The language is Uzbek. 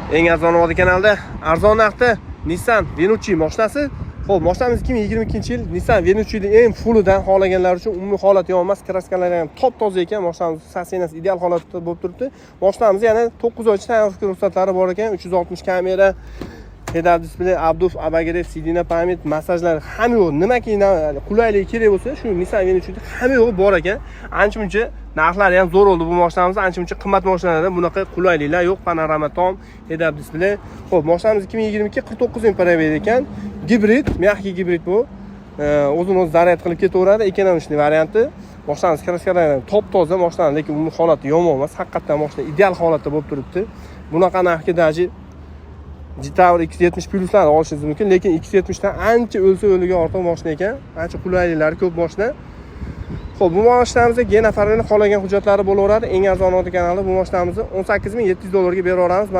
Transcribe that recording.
Eng arzon vodi kanalda arzon narxda Nissan Venucci mashinasi. Xo'p, mashinamiz 2022-yil Nissan Venucci'ning eng fullidan xohlaganlar uchun umumiy holati yomon emas, kraskalari ham top-toza ekan. Mashinamiz sassinasi ideal holatda bo'lib turibdi. Mashinamiz yana 9 oycha tayyorlik ruxsatlari bor ekan. 360 kamera, head-up display, abduf, abagire, sidina pamit, massajlar hamma yo'q. Nimaki qulaylik kerak bo'lsa, shu Nissan Venucci'da hamma yo'q bor ekan. Ancha-muncha narxlari ham zo'r bo'ldi bu mashinamiz. Ancha-muncha qimmat mashinalarda bunaqa qulayliklar yo'q. Panorama tom, head-up display. Xo'p, mashinamiz 2022 49 ming probeg ekan. Gibrid, mягкий gibrid bu. O'zini o'zi zaryad qilib ketaveradi. Ekonomik varianti. Mashinamiz kraskalari top-toza mashina, lekin umumiy holati yomon emas. Haqiqatan mashina ideal holatda bo'lib turibdi. Bunaqa narxga daji G-Tower X70 pluslarni olishingiz mumkin, lekin X70 dan ancha o'lsa o'liga ortiq mashina ekan. Ancha qulayliklari ko'p mashina. Xo'p, bu mashinamizga G nafarlarning qolgan hujjatlari bo'laveradi. Eng arzon kanalda bu mashinamizni $18,700 ga beraveramiz.